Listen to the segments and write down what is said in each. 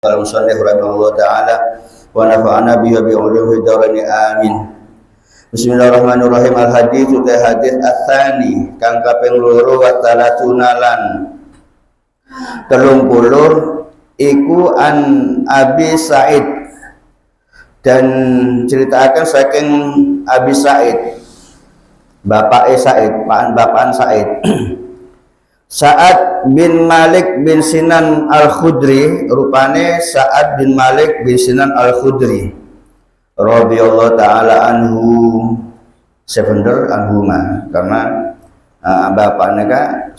Al-Musannif rahimahullah ta'ala wa nafa'ana biha bi'uluhi dharani amin. Bismillahirrahmanirrahim. Al-hadits utai hadis ats-tsani kang kaping 2 wa talatunalan 30 iku an Abi Sa'id, dan ceritakan saking Abi Sa'id, bapak Sa'id, bapak Sa'id Sa'ad bin Malik bin Sinan Al-Khudri, rupane Sa'ad bin Malik bin Sinan Al-Khudri radhiyallahu ta'ala anhu, sebener anhuma, karena bapaknya kan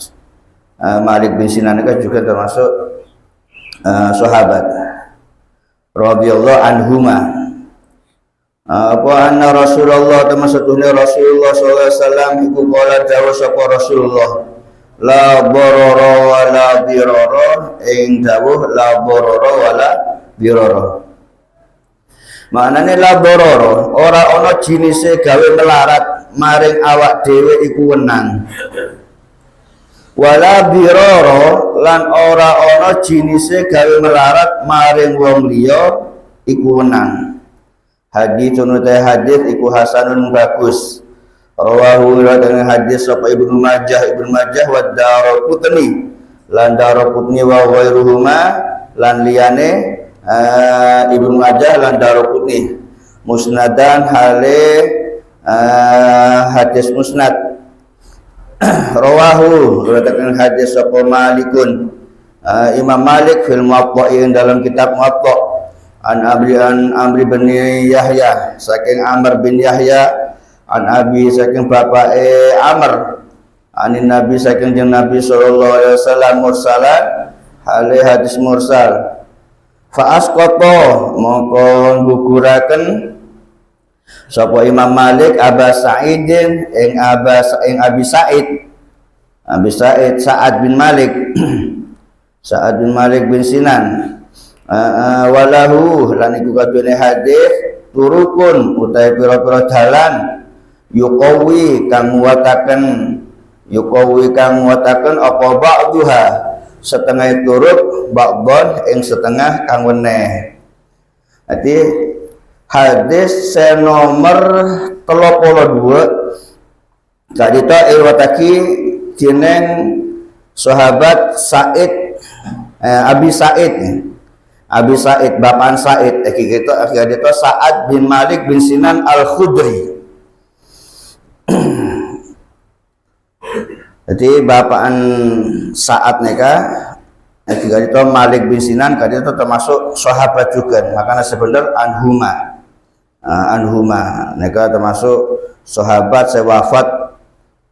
Malik bin Sinan kan juga termasuk sahabat radhiyallahu anhuma. Apa anna Rasulullah, termasuknya Rasulullah sallallahu alaihi wasallam iku qala dawuh sapa Rasulullah, la bororo wala biroro, ing dawuh la bororo wala biroro. Maknane la bororo ora ana jinise gawe melarat maring awak dhewe iku wenang. Wala biroro lan ora ana jinise gawe melarat maring wong liya iku wenang. Haditsun utai hadis iku hasanun bagus. Rawahu dengan hadis sapa Ibnu Majah wa Daraqutni lan Daraqutni wa ghairuhuma lan liyane Ibnu Majah lan Daraqutni musnadan hale hadis musnad. Rawahu dengan hadis sapa Malikun Imam Malik fil Muwatta, dalam kitab Muwatta, an Amr bin Yahya saking Amr bin Yahya, an Abi saking bapak Amr, anin Nabi saking jeung Nabi sallallahu alaihi wasallam mursalan hale hadis mursal. Fa asqata mongko guguraken sapa Imam Malik Aba Sa'idin ing Abi Sa'id Sa'ad bin Malik Sa'ad bin Malik bin Sinan walahu lan iku kabeh hadis turukun utahe pira-pira dalan yuqawi kang nguwataken apa ba'duha setengah turuk ba'don ing setengah kang weneh. Dadi hadis nomor 32 tadi ta iwataki jeneng sahabat Sa'id Abi Sa'id bapak Sa'id iki kita Sa'ad bin Malik bin Sinan Al-Khudri. Jadi bapaan Sa'ad neka jika itu Malik bin Sinan kan itu termasuk sahabat juga, makanya sebenarnya anhuma neka termasuk sahabat sewafat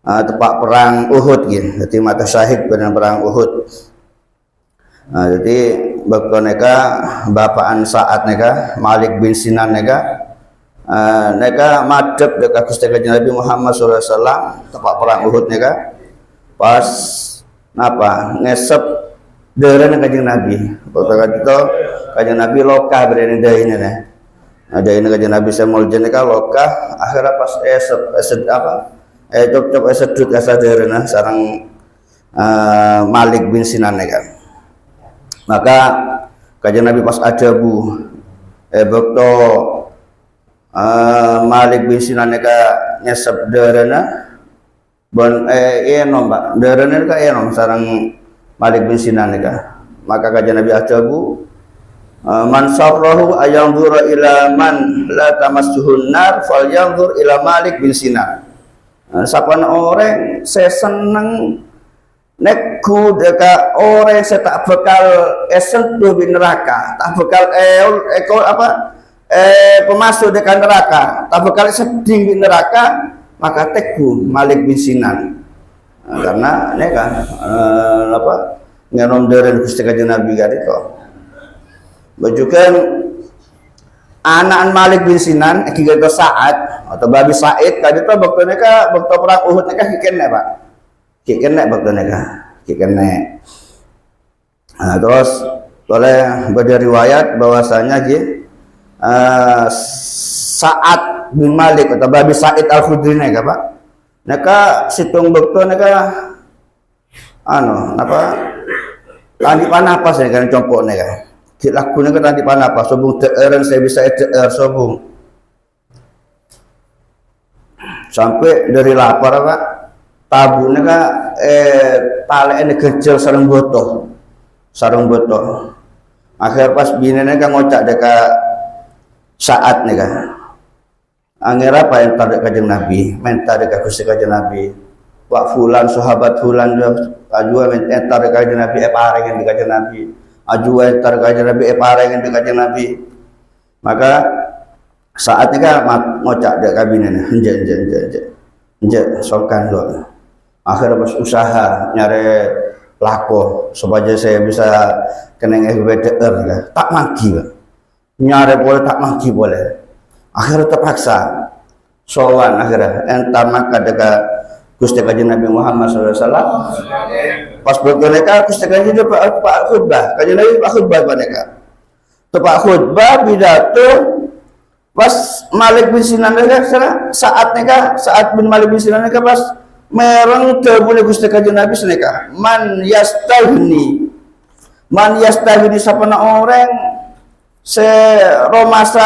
tepak perang Uhud gitu. Jadi mata syahid pada perang Uhud. Jadi waktu neka bapaan Sa'ad neka Malik bin Sinan neka madhep dekat Gusti Kanjeng Nabi Muhammad sallallahu alaihi wasallam tepak perang Uhud neka pas napa ngesep deren Kanjeng Nabi. Waktu itu Kanjeng Nabi lokah berani daine nah. Ada ini Kanjeng Nabi semol jeneka lokah akhirnya pas esep apa cop esedut asa deren sareng Malik bin Sinan neka. Maka Kanjeng Nabi pas adabu bekto Malik bin Sinan neka nyesep derena bon eno mbak derena ka eno sareng Malik bin Sinan neka. Maka Kanjeng Nabi adabu man sarrahu ayanzura ila man la tamassuhun nar falyanzur ila Malik bin Sinan. Sapan orang saya seneng nek ku deka orang saya tak bekal sentuh di neraka, tak bekal pemasuk dekat neraka, tak bekal seding di neraka, maka teku Malik bin Sinan. Karena ini kan ngenom deren Gusti Kanjeng Nabi kan itu. Bajukan anak Malik bin Sinan kiga Sa'ad atau Babi Sa'id kan itu waktu neka waktu perang Uhud neka kikene Pak. Kikene waktu neka kikene. Terus oleh riwayat bahwasanya Sa'ad bin Malik atau Babi Sa'id Al-Khudri neka Pak. Neka situng bekto neka napa lagi panapas ya kan compok neka. Dilakune kan di panapa sobung teeren saya bisa teer sobung. Sampai dari lapar Pak. Tabune ka talekne kecil sareng botoh. Sareng botoh. Akhir pas binene ka ngocak deka saat nih kan. Angger apa yang tadi Kanjeng Nabi, minta dekat Gusti Kanjeng Nabi. Wak fulan sahabat fulan ajua minta dekat Kanjeng Nabi parengen di Kanjeng Nabi. Ajua entar Kanjeng Nabi parengen di Kanjeng Nabi. Maka saatnya kan ngocak dek kabinene. Enje sokan lo. Akhirnya pas usaha nyari lako supaya saya bisa keneng FBDR ya. Tak maki kan. Nyari boleh tak maki boleh. Akhirnya terpaksa sowan akhirnya entar maka dekat Gusti Kanjeng Nabi Muhammad SAW. Pas berkeneka Gusti Kanjeng Nabi Pak khutbah, Kanjeng Nabi Pak khutbah mereka. Pak khutbah pidato pas Malik bin Sinan saat bin Malik bin Sinan pas mereng terbune Gusti Kanjeng Nabi seneka. Man yastahini sapana orang se romasa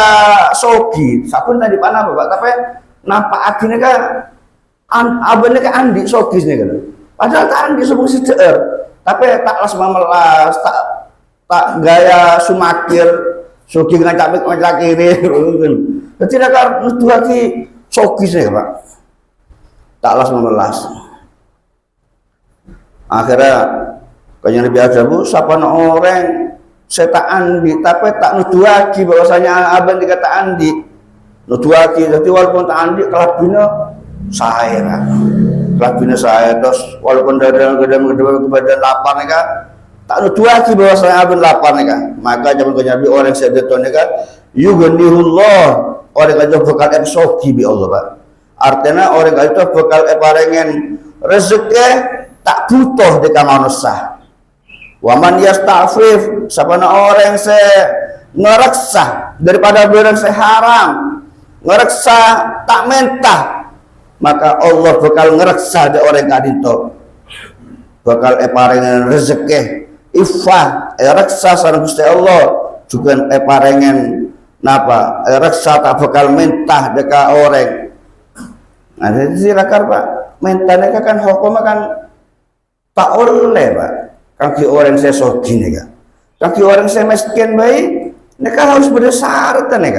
sogi sapun tadi pana Bapak tapi nampak agine ka abene ka andi sogis nih kan padahal tak andi sebung si ceer tapi tak las mamelas tak gaya sumakir sogi ngacak kiri tidak kan nuduh lagi sogis nih Pak tak las mamelas akhirnya Kanjeng Nabi Adabu sapana orang saya tak andi tapi tak nuduh lagi bahwasanya abang dikata andi nuduh lagi jadi walaupun tak andi kelabina saya kelabina saya terus walaupun gedang kebadan lapar nih kan tak nuduh lagi bahwasanya abang lapar nih kan maka zaman Nabi orang sedeton nih kan yughnihullah orang itu bekal sogi bi Allah Pak artinya orang itu bekal parengen rezeki tak butuh dekat manusia. Waman yasta'fif sapana orang se ngereksa daripada barang se haram ngereksa tak mentah maka Allah bakal ngereksa de orang kadito bakal parengen rezeki iffah reksa sareng Gusti Allah juga parengen napa reksa tak bakal mentah deka orang nah jadi silakan Pak mentane kan hukum kan tak oleh Pak kaki orang saya sogi nih kaki orang saya miskin baik mereka harus berdasar nih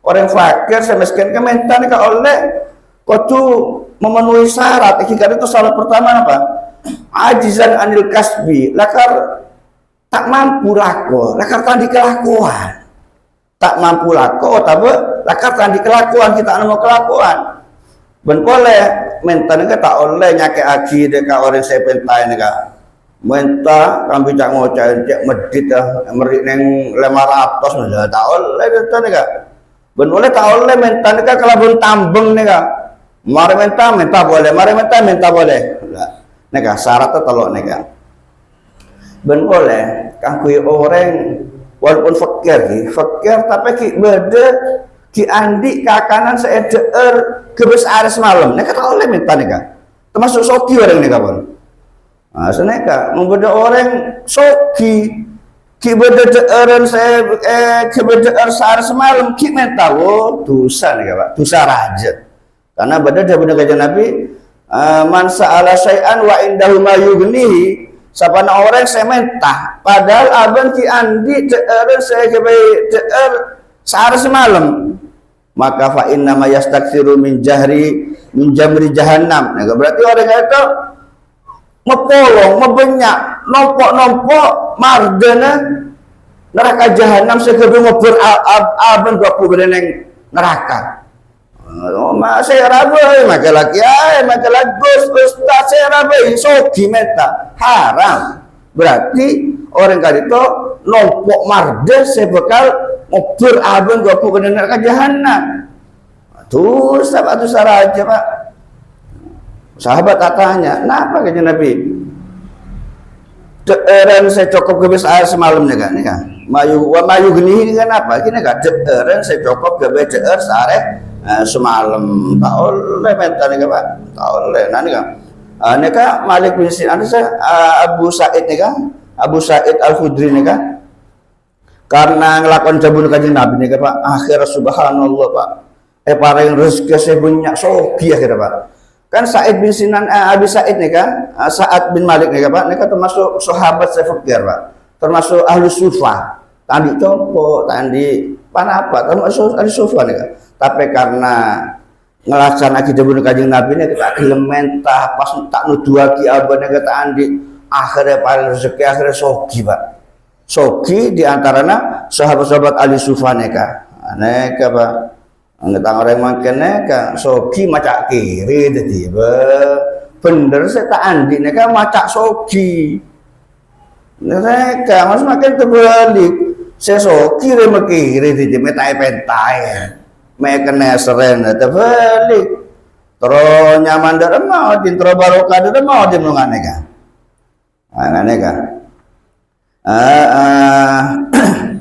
orang fakir saya miskin kan minta nih oleh kau tuh memenuhi syarat ikhtiar itu salah pertama apa ajizan anil kasbi lakar tak mampu lako lakar tadi kelakuan tak mampu lako tapi lakar tadi kelakuan kita mau kelakuan ben boleh minta nih tak oleh nyake aji deka orang saya pentai nih minta kami cak ngocak cek medit merik neng 500 tak oleh itu nih ben boleh tak oleh minta nih kalau ben tambeng nih mari minta boleh mari minta boleh nih syaratnya telok nih ben boleh kangkui orang walaupun fakir tapi ki beda ki andi kakanan seeder kebesar semalam nih tak oleh minta nih termasuk soki orang nih kawan. Nah, seneka membeda orang soki kibeda deeren saya kibeda sehari semalam kita tahu dosa nih Pak dosa raja karena beda daripada Kanjeng Nabi man sa'ala syai'an wa indahu ma yughnihi sapana orang saya mentah padahal abang ki andi deeren saya kibeda sehari semalam maka fa inna ma yastaksiru min jamri jahannam nah berarti orang itu mepolong, mebenyak, nompok mardana neraka jahanam segera ngobor aben 20 bereneng neraka. Saya rabu, maka lagi ustaz saya rabu, sogi meta haram. Berarti orang kali itu nompok marda saya bakal ngobor aben 20 bereneng neraka jahanam. Tuh sahabat aja Pak. Sahabat katanya, kenapa Kanjeng Nabi? Deeren saya cukup gebes air semalam nih kan? Mayu geni kan apa? Gini kan? Deeren saya cukup gebes deer sehari semalam. Tak oleh minta nih Pak, tak oleh. Nanti kan? Nih kan Malik bin Sinan, Abu Sa'id nih kan? Abu Sa'id Al Khudri nih kan? karena ngelakon jabun kanjeng Nabi nih Pak, akhir subhanallah Pak, paling rezeki sebanyak sogi akhirnya Pak. Kan Sa'id bin Sinan, Abi Sa'id nih kan, Sa'ad bin Malik nih Pak, nih kan termasuk sahabat sefakir Pak, termasuk ahli sufa, tadi compo, tadi panapa, termasuk ahli sufa nih kan. Tapi karena ngelaksanakan jabun kanjeng Nabi nih kita gelem mentah pas tak nuduaki abane kata andi, akhirnya paling rezeki akhirnya sogi Pak. Sogi diantaranya sahabat-sahabat ahli sufa neka, neka Pak, ngetang orang makan neka, sogi macak kiri, jadi bener saya tak andi neka macak sogi, neka mas makin terbalik, saya sogi remek kiri, jadi metai pentai, makan seren, terbalik, terus nyaman dari mau, terus barokah dari mau dimulai neka, neka.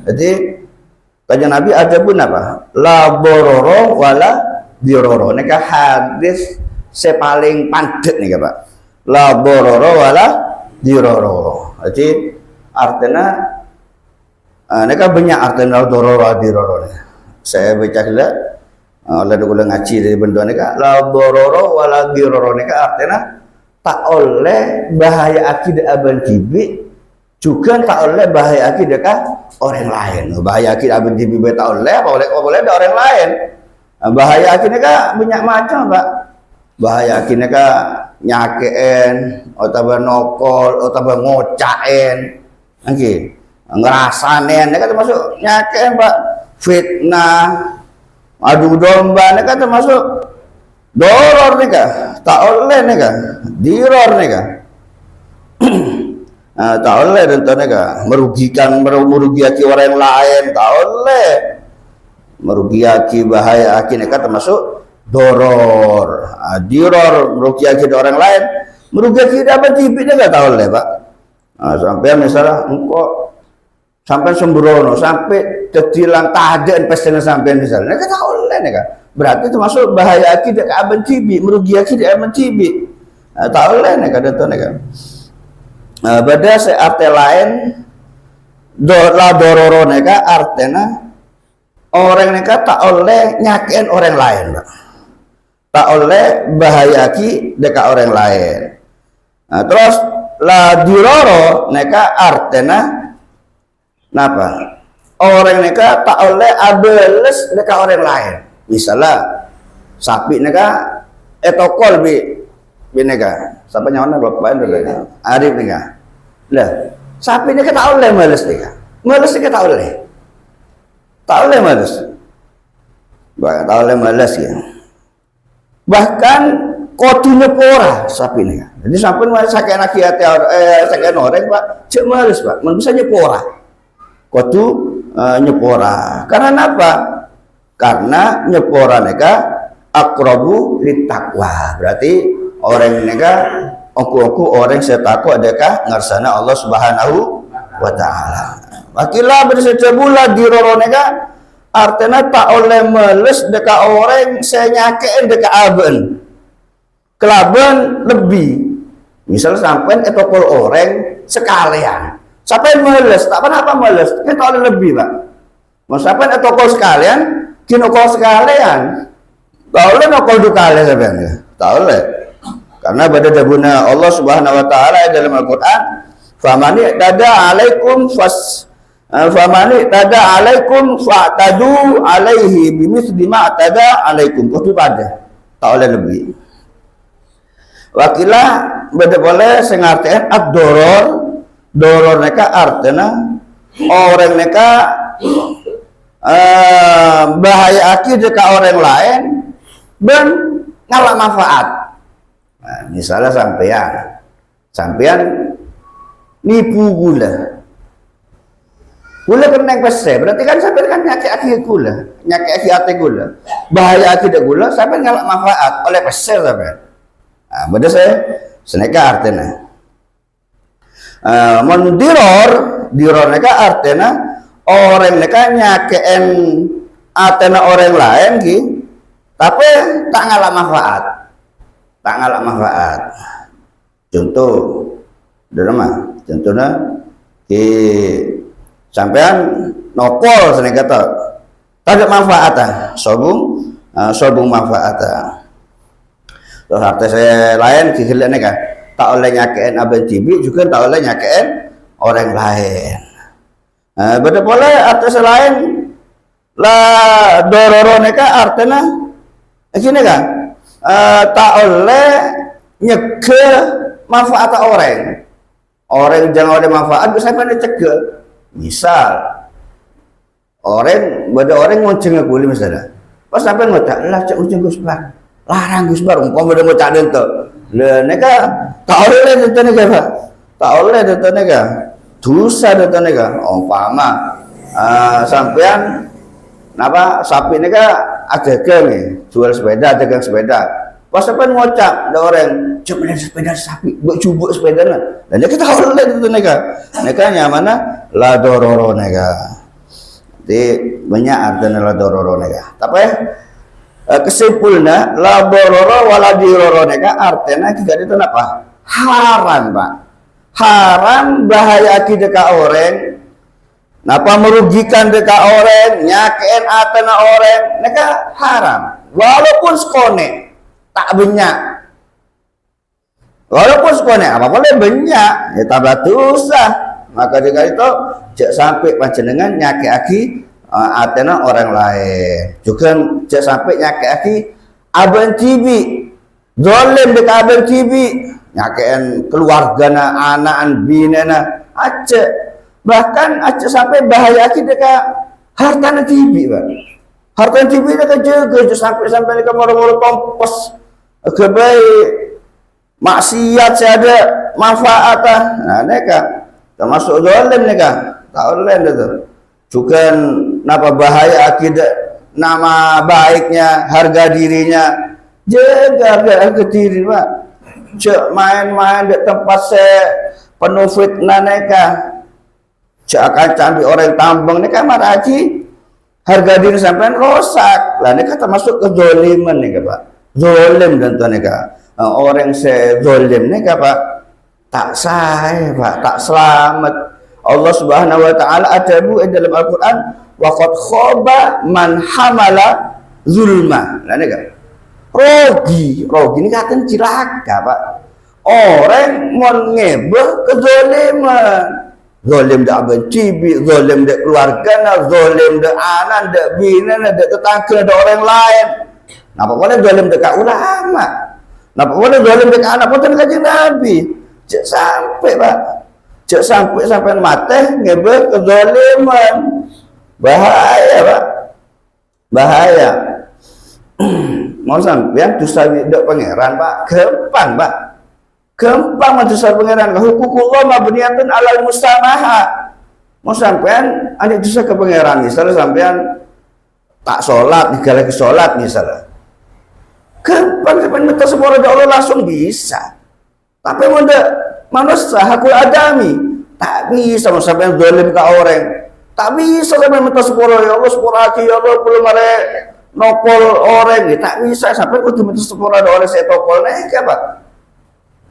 Jadi kanjeng Nabi ada pun apa? La bororo wala diroro. Nika hadis sepaling padet nih Pak. La bororo wala diroro. Jadi artinya nika banyak artinya dororo diroro. Saya baca dulu. Oleh dulu ngaji dari benda nika la bororo wala diroro nika artinya tak oleh bahaya akidah aban kibik juga tak oleh bahaya akidah orang lain. Bahaya akidah abdi bibi tak oleh, apa boleh ada orang lain. Bahaya akidah banyak macam Pak. Bahaya akidah nyakein, atau nokol, atau ngocain, nggih, ngerasain, kan termasuk nyakein Pak. Fitnah, adu domba, kan termasuk doror nih tak oleh nih diror nih tak oleh tentunya merugikan orang lain, tak oleh merugikan bahaya akhirnya termasuk doror, diror merugikan orang lain, merugikan apa tipiknya nggak tahu oleh Pak. Sampai misalnya engkau sampai sembrono sampai kecilan tahadan pesennya sampai misalnya nggak tahu oleh nih berarti termasuk bahaya akhirnya aben tibi merugikan aben tibi, tak oleh nih tentunya beda searti lain la dororo neka artinya orang neka tak oleh nyakiin orang lain Pak. Tak oleh bahayaki deka orang lain. Terus la diroro neka artinya napa orang neka tak oleh abeles deka orang lain. Misalnya sapi neka etokol bineka sampai nyawana bapak dulu Arif nih lah sapi ini kita oleh males nih males kita oleh tak oleh males tak oleh males ya bahkan kodunya pora sapi ini jadi sampai sakit anak hati sakit orang Pak cek males Pak bisa nyepora kodu nyepora karena apa karena nyepora neka akrabu litakwa berarti orang nega oku orang setaku adakah ngarsana Allah Subhanahu wa taala. Wakilah bersejak bulan di roro nega artinya tak oleh meles deka orang saya nyakein deka aben. Kelaben lebih. Misal sampai etokol orang sekalian. Sampai meles, tak apa meles, kita oleh lebih Pak. Mau sampai etokol sekalian, kinokol sekalian. Tak oleh nokol dukale sampean. Tak oleh. Karena pada dabuna Allah Subhanahu wa taala dalam Al-Qur'an, "Famani tada alaikum fa'tadu alaihi bimithli ma tada alaikum." Kudu pada. Tak oleh lebih. Wakilah beda boleh sing artian ad-doror neka artinya orang neka bahaya akidah ke orang lain dan ngalah manfaat. Nah, misalnya sampean nipu gula kena pese, berarti kan sampean kan nyaki gula, nyaki hati gula, bahaya tidak gula, sampean ngalak manfaat oleh pese sampean. Nah, beda saya seneka artinya. Diror neka artinya orang neka nyakein atena orang lain gitu, tapi tak ngalak manfaat. Tak ngalak manfaat. Contoh, contohnya sampean nopol seneng kata tak manfaat sobung manfaat. Terus artis lain kikilnya kan tak oleh nyakein abang tibi juga tak oleh nyakein orang lain. Beda boleh artis lain lah dororo neka artinya gini kan tak oleh nyeke manfaat orang jangan ada manfaat bisa pada cegah. Misal beda orang ngonceng kuli misalnya pas sampai ngotak lah cek ngonceng Gus Bar larang Gus Bar umpama udah ngotak dento le neka tak oleh dento neka Pak tak oleh dento neka dosa dento neka umpama sampean napa sapi neka dagang jual sepeda dagang sepeda pas sampean ngocap ada orang coba sepeda sapi buat cubuk sepeda dan kita oleh dento neka nyamana la dororo neka. Jadi banyak artinya la dororo neka. Tapi kesimpulannya la dororo wala diroro neka artinya kita itu apa? Haram, Pak. Haram bahaya ki deka orang. Napa merugikan deka orang, nyakein atena orang, neka haram. Walaupun skone tak banyak. Walaupun skone apa boleh banyak, ya tambah dosa. Maka jika itu cek sampai panjenengan nyake atena orang lain juga cek sampai nyake abang tibi dolen dek abang tibi nyakein keluargana anak binena aceh bahkan aceh sampai bahaya deka hartana tibi Pak hartana tibi deka juga sampai deka moro-moro kompos kebaik maksiat saya ada manfaat nah neka termasuk dolen neka tak oleh itu juga napa bahaya akidah nama baiknya harga dirinya jaga harga diri Pak cek main-main di tempat saya penuh fitnah neka cek akan cambi orang tambang neka maraji harga diri sampai rosak lah neka termasuk kezoliman neka Pak zolim dan neka orang saya zolim neka Pak tak sah Pak tak selamat. Allah Subhanahu wa taala adabu dalam Al-Qur'an wa qad khaba man hamala zulma. Lah nek rogi ini kata cilaka Pak. Orang mau ngebeh kezaliman. Zalim dak bencibi, zalim dak keluargana, zalim dak anak, dak bina, dak tetangga, dak orang lain. Napa boleh zalim dak ulama? Napa boleh zalim dak anak pun kanjeng Nabi? Cek sampai Pak cek sampai mati ngebel kezaliman bahaya Pak bahaya mau sampai dosa tidak pangeran Pak gampang dosa pangeran hukukullah mabniyatun alal musamaha mau sampean ada dosa ke pangeran misalnya sampean tak sholat digalaki sholat misalnya gampang sampean minta sepura Allah langsung bisa. Tapi manusia hakul adami tak bisa sampai dolim ke orang tak bisa sampai minta sepuluh ya Allah sepuluh hati ya Allah belum ada nopol orang tak bisa sampai kudu minta sepuluh ada orang saya topol neka Pak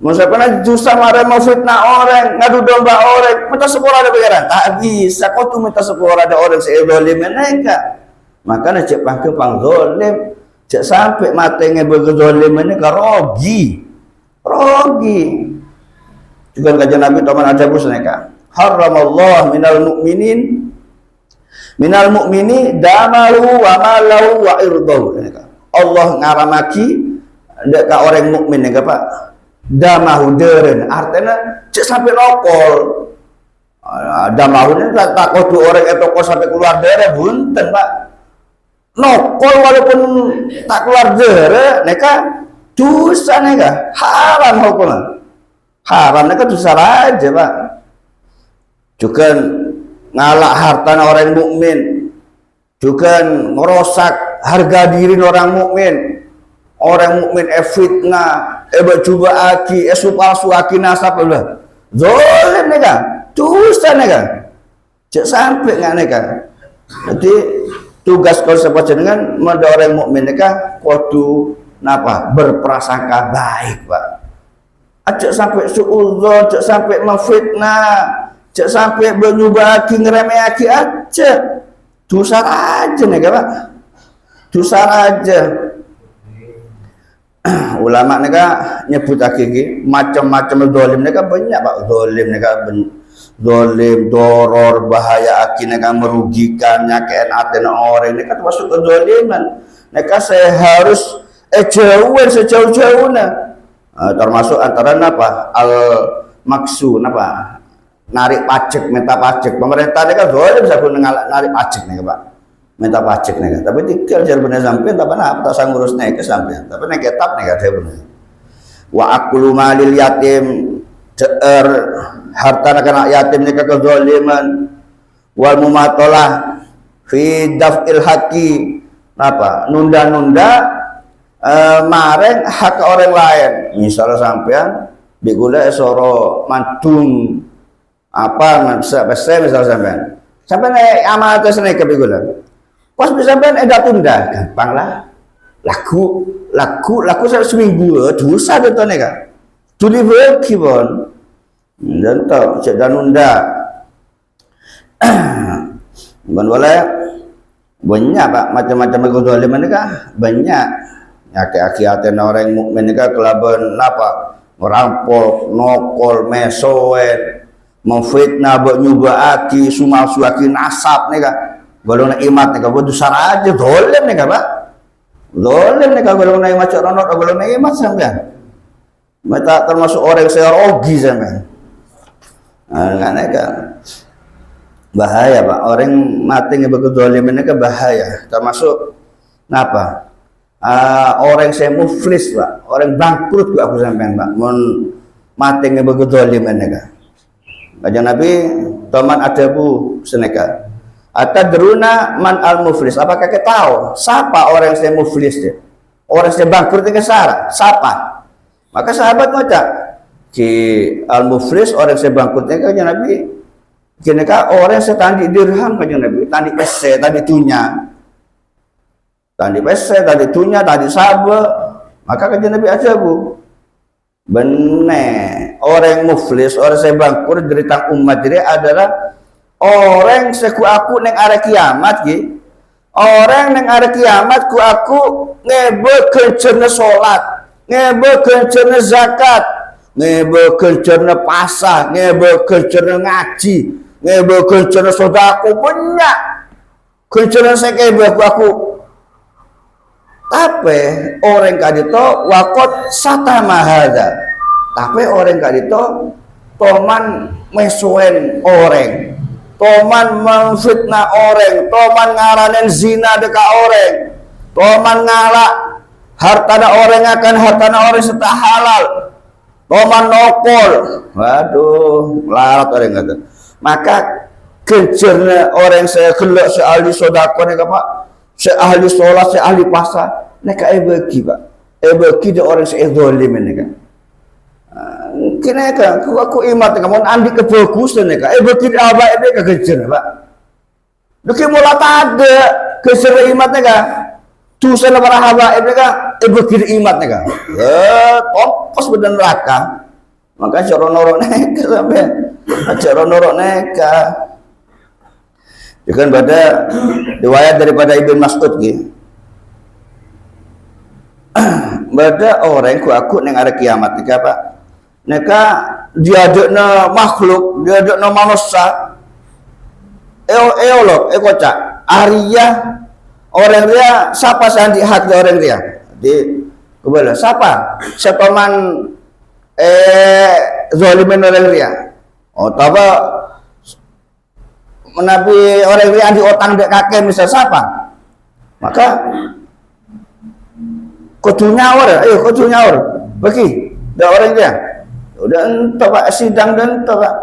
mau sampai dosa marah mau fitnah orang ngadu domba orang minta sepuluh ada pikiran tak bisa kudu minta sepuluh ada orang saya dolim neka makanya cek pang dolim cek sampai matanya berdolim neka rogi juga kajian Nabi Taman ada busneka haramallah minal mu'mini damalu wa malahu wa irdahu Allah ngaramaki deka orang mukmin neka Pak damahu deren artinya cek sampai nopol damahu ini tak kudu orang etoko sampai keluar dere bunten Pak nopol walaupun tak keluar dere neka dosa neka haram hukumnya haram neka dosa aja Pak juga ngalak harta orang mukmin juga merosak harga diri orang mukmin fitnah coba aki palsu aki nasab lah zalim neka dosa neka cek sampai nggak neka jadi tugas kalau sebaca dengan mada orang mukmin neka kudu napa berprasangka baik Pak. Ajak sampai suudzon, ajak sampai memfitnah, cek sampai bernyubaki ngeremehaki aja. Dosa aja nih Pak. Dosa aja. Ulama nih nyebut lagi macam-macam dolim nih banyak Pak. Dolim nih dolim, doror, bahaya akhirnya merugikan, nyakitin hati orang ini termasuk kedoliman. Mereka saya harus sejauh-jauhnya. Termasuk antara apa? Al maksu apa? Narik pajak, minta pajak. Pemerintah ini dolim bisa narik pajak nih Pak. Minta pajak nih. Tapi tinggal jalan benar sampai tapi apa tak sang ngurus nih ke sampai. Tapi nih ketap nih saya benar. Wa akulu malil yatim harta anak yatim ni kezaliman wal mumatalah fi daf'il haqi apa nunda-nunda mareng hak orang lain misalnya sampean bigula soro mantung apa bisa misalnya sampean amal atas naik ke bigula pas bisa sampean tunda gampang lah laku seminggu dosa itu nih kan tuli bagi pun dan tahu cek dan unda boleh banyak Pak macam-macam kezaliman nikah banyak aki-aki orang mukmin nikah kelaban apa merampok nokol mesoen memfitnah nyubaaki suaki nasab nikah golongan imat nikah butuh sara aja dolim nikah Pak dolim nikah golongan imat cok golongan imat sampean mata termasuk orang saya rogi sampean. Karena kan bahaya Pak orang mati ngebekezaliman ini bahaya termasuk apa orang saya muflis Pak orang bangkrut juga aku sampean Pak mon mati ngebekezaliman ini kan Kanjeng Nabi teman adabu seneka atadruna man al muflis apakah kita tahu siapa orang saya muflis dia orang saya bangkrut ini siapa maka sahabat ngocak ki al muflis orang saya bangkrutnya Kanjeng Nabi kini orang saya tandi dirham Kanjeng Nabi tandi pese tandi tunya tandi sabe maka Kanjeng Nabi aja bu bener orang muflis orang saya bangkrut derita umat jadi adalah orang seku aku neng arah kiamat ki orang neng arah kiamat ku aku ngebe kencerna sholat ngebe kencerna zakat ngebe kencerna pasah, ngebe kencerna ngaji, ngebe kencerna sodako banyak, kencerna sekebe aku. Tapi orang kadito wakot sata mahada. Tapi orang kadito toman mesuen orang, toman memfitnah orang, toman ngaranen zina deka orang, toman ngalak hartana orang akan hartana orang serta halal. Toman nokol, waduh, larat orang kata. Maka kecernya orang saya gelak seahli sodako nih Pak, seahli sholat, seahli puasa, neka bagi Pak, bagi dia orang saya dolim ini kan. Kini kan, aku imat kamu andi kebagusan nih kan, bagi dia apa ini kecer Pak. Duki mula ada kecer imatnya kan. Tusan para habaib mereka berkir imat mereka tompos bedan neraka maka coro-norok neka sampai coro-norok neka kan pada riwayat daripada Ibn Mas'ud gitu pada orang aku neng ada kiamat nika Pak neka diadukna makhluk diadukna manusia loh kocak Arya orang dia siapa sandi hak orang dia di kebala siapa man zalimin orang dia apa menabi orang dia di otang dek kakek misal siapa maka kudu nyaur bagi dah orang dia udah entah Pak sidang dan entah Pak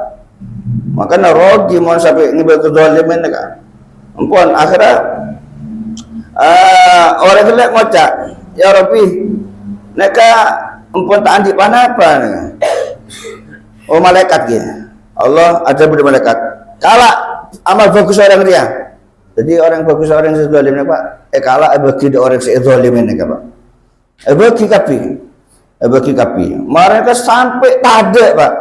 maka narogi mau sampai ngibal zalimin kan ampun akhirnya orang gelap ngocak ya Rabbi neka empun tak andi panapa oh malaikat gitu Allah ada beri malaikat kala amal bagus orang dia jadi orang bagus orang yang zalim Pak kala bagi orang yang zalim ini Pak bagi kapi mereka sampai tade Pak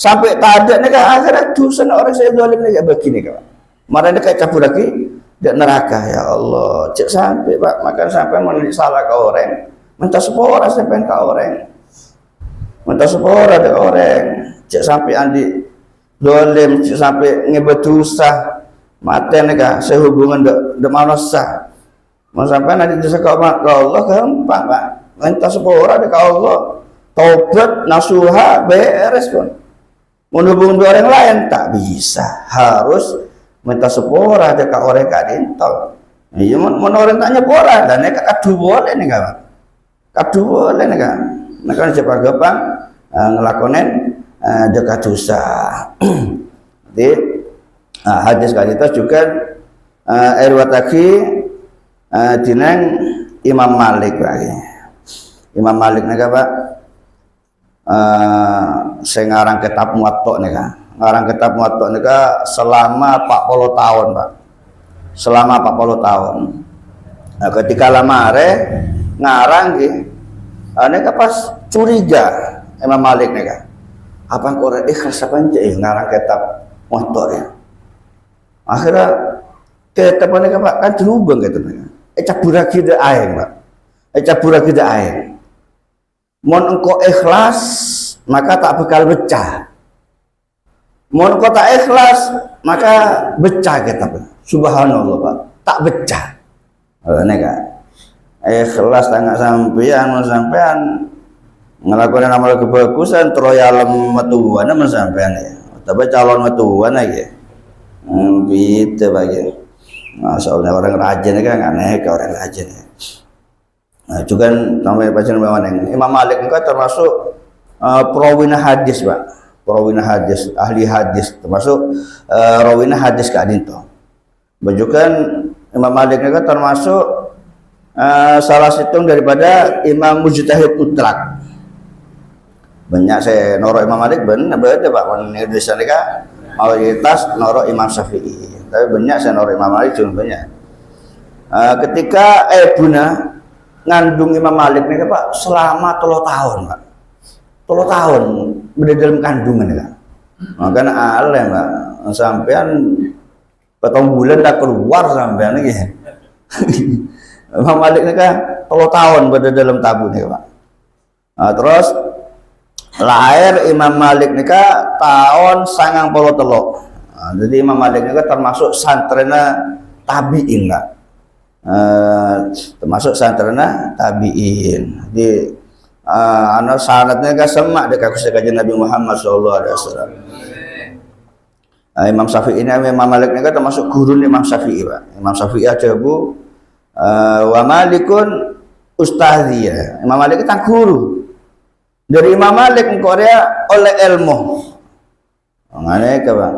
sampai tak ada nih kan akhirat dosa orang saya zalim nih kayak begini kan. Marah kayak cabut lagi di neraka ya Allah. Cek sampai Pak makan sampai menulis salah ke orang, minta sepora sampai ke orang, minta sepora ke orang. Cek sampai andi zalim, cek sampai ngebet dosa mati nih kan sehubungan de manusia. Mau sampai nanti dosa ke Allah gampang Pak. Minta sepora ke Allah, taubat nasuha beres pun. Menghubung dua orang lain tak bisa, harus minta sepora ada kak orang kak dintol. Iya, mana orang tanya pora dan mereka kadu boleh nih kan, kadu boleh nih kan. Mereka cepat gampang ngelakonin dekat dosa. Jadi hadis kali itu juga erwataki dineng Imam Malik lagi. Imam Malik nih Pak. Saya ngarang kitab Muwatta nih kan, ngarang kitab Muwatta nih kan selama 40 tahun Pak, selama 40 tahun. Nah, ketika lamare ngarang gitu, ini kan pas curiga Imam Malik nih kan, apa yang orang ikhlas apa aja ngarang kitab Muwatta ya. Akhirnya kitab ini kan Pak kan dirubah gitu nih, caburagi de aing Pak, caburagi de aing. Mon engkau ikhlas maka tak bakal pecah. Mon engkau tak ikhlas maka pecah kita Pak. Subhanallah Pak, tak pecah. Ini kan ikhlas tengah sampean ngelakuin amal kebagusan troyalem metuan sama sampean ya. Tapi calon metuan aja. Gitu bagian. Masalahnya orang rajin kan aneh ke orang rajin ya. Nah, juga sampai pasien Imam Malik itu termasuk perawina hadis Pak, perawina hadis, ahli hadis, termasuk rawina hadis Kak Dinto. Bajukan Imam Malik itu termasuk salah satu daripada Imam Mujtahid mutlak. Banyak saya noro Imam Malik benar Pak, Indonesia ini kan mayoritas noro Imam Syafi'i, tapi banyak saya noro Imam Malik juga banyak. Ketika Buna ngandung Imam Malik nih Pak selama 3 tahun Pak, 3 tahun berada dalam kandungan kan, makanya alim Pak sampean potong bulan dah keluar sampean lagi. Imam Malik nih kan 3 tahun berada dalam tabung nih Pak. Nah, terus lahir Imam Malik nih kan tahun 93. Nah, jadi Imam Malik nih kan termasuk santrena tabiin Pak. Termasuk santrena tabiin di anak sanadnya kan semak dekat kajian Nabi Muhammad SAW. Imam Syafi'i ini Imam Malik ini kan termasuk guru Imam Syafi'i Pak. Imam Syafi'i ada bu wa Malikun ustadzi ya. Imam Malik itu guru dari Imam Malik Korea oleh ilmu. Mengenai ke Pak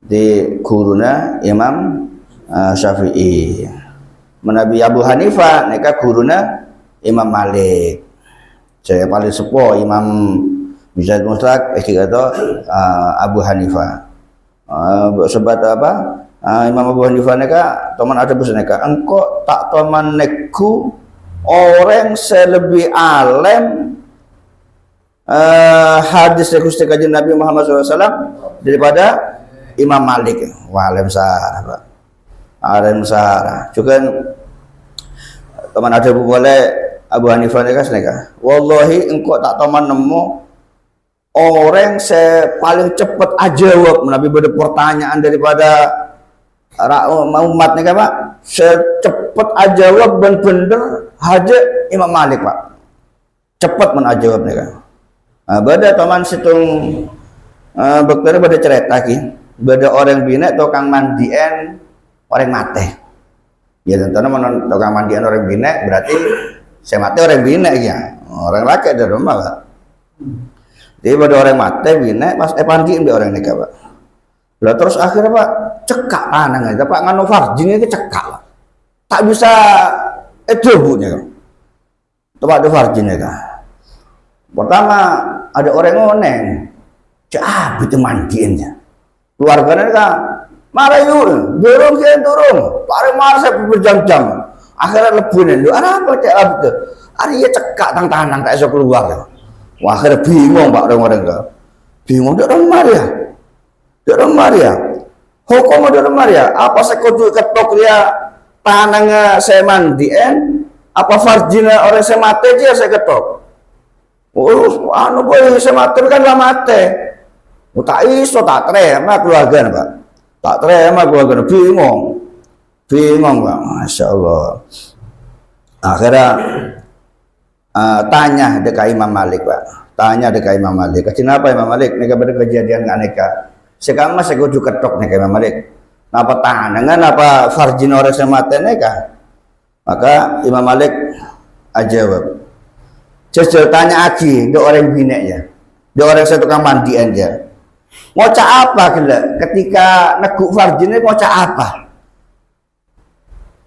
di guruna Imam Syafi'i. Menabi Abu Hanifah neka guruna Imam Malik. Saya paling sepuh Imam Mujtahid mutlak kata Abu Hanifah. Sebab apa? Imam Abu Hanifah neka teman ada pesan neka engkau tak teman neku orang selebih alim hadis Gusti Kanjeng Nabi Muhammad SAW daripada Imam Malik. Wah, alim sah Pak. Alim sah. Juga teman ada boleh Abu Hanifah ni kan wallahi engkau tak teman nemu orang saya paling cepat ajawab Nabi pada pertanyaan daripada umat ni kan Pak. Saya cepat ajawab bener-bener haja Imam Malik Pak. Cepat menajawab ni kan. Beda teman situng bekter pada cerita ki. Beda orang bina tukang mandien orang mati. Ya tentunya menurut tukang mandian orang bina berarti saya mati orang bina ya. Orang laki ada rumah Pak. Jadi pada orang mati bina pas mandiin dia orang nikah Pak. Lah terus akhirnya Pak cekak panang aja Pak nganu farjin itu cekak Pak. Tak bisa itu bunya kan. Coba ada farjin kan. Pertama ada orang ngoneng. Cak itu mandiinnya. Keluarganya kan marah yuk, dorong saya dorong, paling marah saya berjam-jam. Akhirnya lebunin, ada apa cak itu? Ada ya cekak tang tanang tak bisa keluar. Wah, akhirnya bingung Pak orang-orang ke. Bingung dia orang Maria. Dia orang Maria. Hukum dia orang Maria. Apa saya kudu ketok dia tanangnya saya mandien? Apa farjina orang saya mati aja saya ketok. Oh, anu boy saya mati kan lah mati. Tak iso tak terima keluarga Pak. Tak terima keluarga bingung. Bingung Pak. Masya Allah. Akhirnya tanya dekat Imam Malik Pak. Tanya dekat Imam Malik. Kenapa Imam Malik? Neka pada kejadian aneka. Sekarang saya kudu ketok nih Imam Malik. Napa tangan? Napa farjin orang semata neka? Maka Imam Malik jawab. Jajal tanya Aki, do orang bineknya, do orang saya tukang mandian aja. Ngocak apa gila? Ketika neguk farjinnya ngocak apa?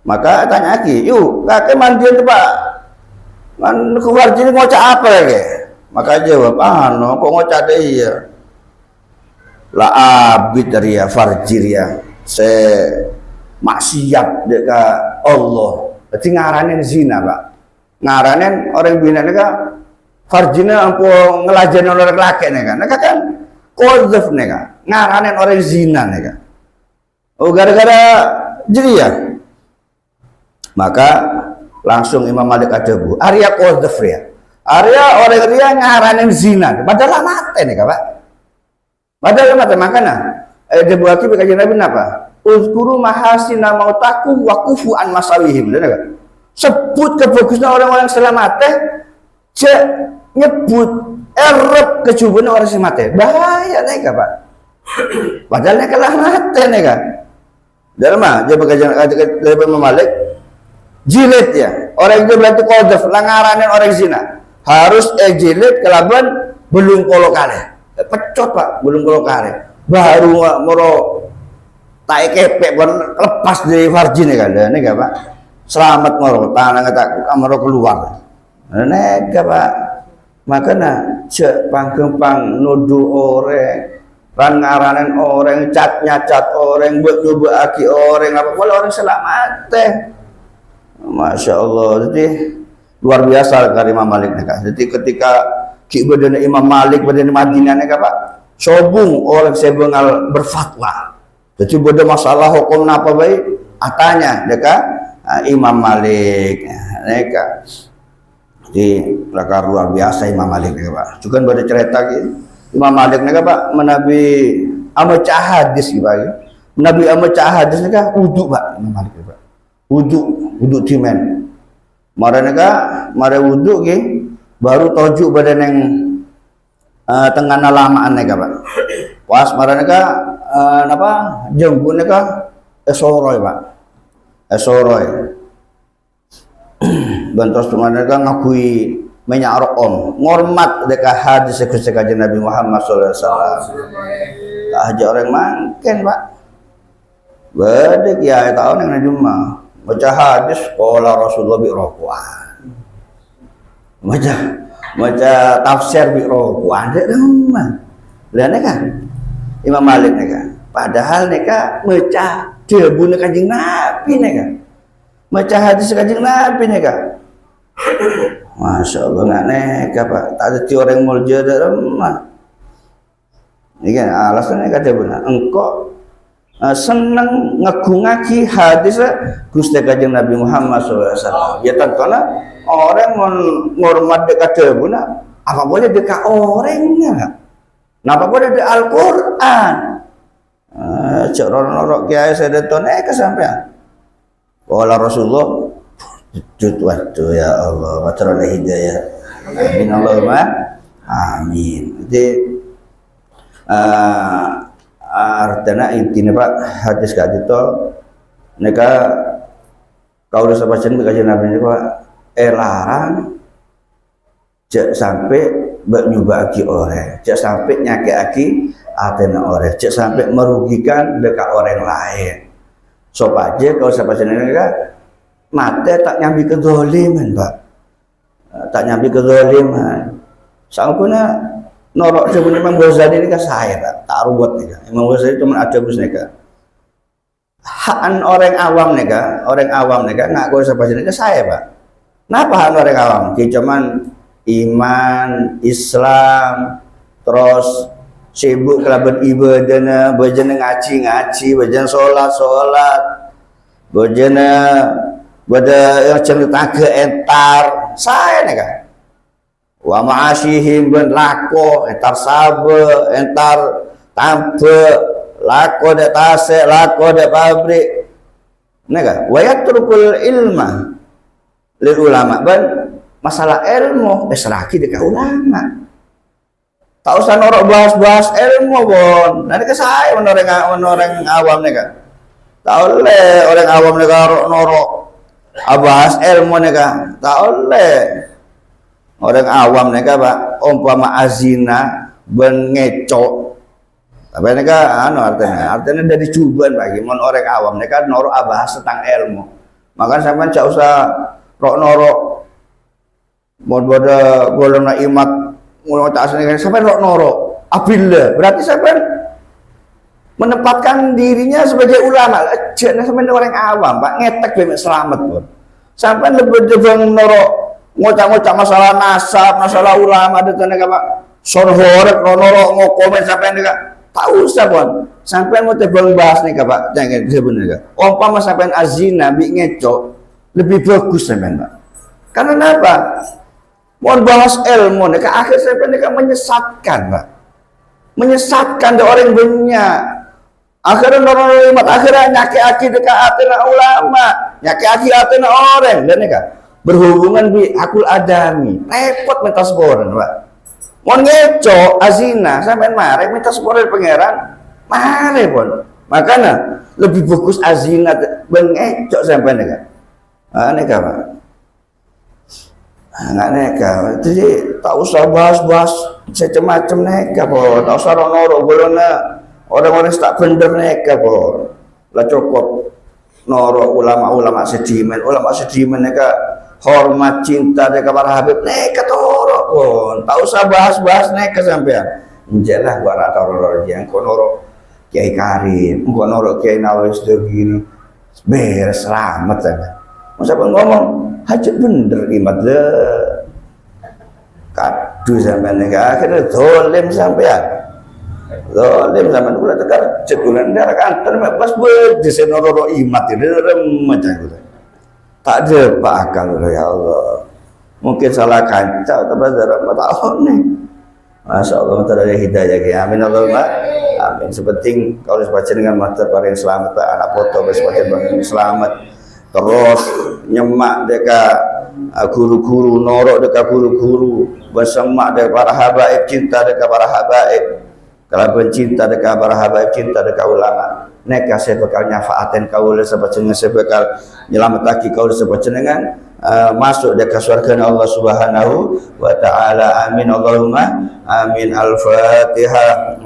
Maka tanya Aki, yuk kakek mandian tuh Pak. Neguk farjinnya ngocak apa lagi? Maka jawab, no, kok ngocak deh ya? La abid dari ya farjir ya, saya maksiat dekat Allah. Berarti ngaranin zina Pak. Ngaranin orang bina neka farjina ampuh ngelajarin orang laki neka kan kodef neka ngaranin orang zina neka. Oh gara-gara jadi ya. Maka langsung Imam Malik ajabu. Arya kodef ya. Arya orang dia ngaranin zina. Padahal mati neka Pak. Padahal mati makanya. Dia buat kajian Nabi apa? Uzkuru mahasina mautakum wa kufu an masawihim. Neka. Sebut kebagusan orang-orang selamat cek nyebut erep kecubuan orang selamat bahaya nih Pak. Padahal nih kalah mati nih kan. Dalam mah dia bekerja dari Imam Malik jilid ya orang itu berarti kodef langaranin orang zina harus jilid kelaban belum kolokale pecot Pak belum kolokale baru moro tak kepek lepas dari farjin kan nih kan Pak. Selamat moro tanah kata moro keluar nega Pak makanya cek pangkempang nuduh orang ran ngaranen orang cat nyacat orang buat nyoba aki orang apa boleh orang selamat teh Masya Allah jadi luar biasa kali Imam Malik nega jadi ketika ki badan Imam Malik badan Madinah nega Pak sobung orang sebengal berfatwa jadi bodoh masalah hukum apa baik atanya deka Imam Malik neka di prakar luar biasa Imam Malik neka Pak juga pada cerita gitu Imam Malik neka Pak menabi amecah hadis gitu Pak menabi amecah hadis neka wudu Pak Imam Malik Pak wudu timen mare neka mare wudu gitu baru tojuk badan yang tengah lamaan neka Pak pas mare neka napa jenggu neka esoroy Pak esoroy bantos teman mereka ngakui minyak room ngormat dekat hadis Gusti Kanjeng Nabi Muhammad sallallahu alaihi wasallam tak aja orang mangken Pak bedek ya tahun yang najumah baca hadis qala Rasulullah bi rokoan baca tafsir bi rokoan ada mah lihat kan Imam Malik neka padahal neka baca debu Kanjeng Nabi neka baca hadis Kanjeng Nabi neka Masya Allah nggak neka Pak tak ada orang mulja dalam mah ini kan alasannya kata benar engkau senang ngagungaki hadis Gusti Kanjeng Nabi Muhammad SAW ya tentunya orang ngormat dekat debuna apa boleh dekat orangnya apa boleh di Al-Quran cek orang-orang kiai saya datang kesampean Wala Rasulullah jut waktu ya Allah wajarlah hidayah amin Allahumma amin jadi artinya intinya Pak hadis kata itu mereka kau udah sampai sini kajian Nabi ini Pak larang cek sampai nyoba aki orang cek sampai nyaki aki atena orang cek sampai merugikan dekat orang lain so aja kalau sampai sini mereka mati tak nyambi kezaliman Pak tak nyambi kezaliman sangkuna norok sebenarnya Imam Ghazali ini kan saya Pak tak ruwet nih kan Imam Ghazali cuma ada bus nih kan hak orang awam nih kan nggak gue sampai sini kan saya Pak kenapa hak orang awam cuman iman, Islam, terus sibuk kelaban ibadahna, bejana ngaji, bejana sholat, bejana bada yang cerita ke entar saya nih kan. Wa ma'asihim ben lako, entar sabe, entar tampe, lako de tase, lako de pabrik. Nih kan, wa yatrukul ilma lil ulama ben masalah ilmu seraki dekat ulama. Tak usah norok bahas ilmu bon. Nanti ke saya orang awam nih kan. Tak oleh orang awam nih kan norok bahas ilmu nih kan. Tak oleh orang awam nih kan pak. Umpama azina ben ngecok. Tapi nih kan artinya dari cobaan bagi mon orang awam nih kan norok bahas tentang ilmu. Maka sampean tak usah norok mon boda golongan imat mulai tak aslinya sampai noro apabila berarti sampai menempatkan dirinya sebagai ulama jangan sampai orang awam pak ngetek bemek selamat pun sampai lebih noro ngocak-ngocak masalah nasab masalah ulama dan tenaga pak sorhorek noro ngokomen sampai nih tak usah pun sampai mau tebang bahas nih pak jangan sebenarnya umpama sampai azina bi ngecok lebih bagus sampai pak karena apa mau bahas ilmu, nih akhir sampai nih menyesatkan, pak, menyesatkan orang banyak. Akhirnya orang umat akhirnya nyaki dekat atina ulama, nyaki atina orang, dan nih berhubungan di akul adami, repot minta sekoran, pak. Mau ngeco azina sampai marah minta sekoran pangeran, marah pun. Makanya lebih bagus azina bengecok sampai nih nih pak. Nggak neka, jadi tak usah bahas macam-macam neka po, tak usah noro golongan orang-orang tak bener neka po, lah cukup noro ulama sedimen neka hormat cinta neka para habib neka toro pun, tak usah bahas neka sampean, jelas gua rata orang yang noro Kiai Karim, gua noro Kiai Nawais Dogiri, beres selamat saja, masa ngomong hajat bener imat le kadu sampai nega akhirnya dolim sampean kula tekar cegulan darah kantor pas bedi senoro imat itu remah gitu tak ada pak akal ya Allah mungkin salah kancah tapi darah tahun nih Masya Allah tak ada hidayah ya amin Allahumma amin sepenting kalau baca dengan master paling selamat anak foto baca paling selamat terus nyemak dekat guru-guru norok dekat guru-guru bersemak dekat para habaib cinta dekat para habaib kalau pencinta dekat para habaib cinta dekat ulama neka saya bakal nyafaatin kau sebacengan saya bakal nyelamataki kau sebacengan masuk dekat surga Allah Subhanahu wa taala amin Allahumma amin al-fatihah.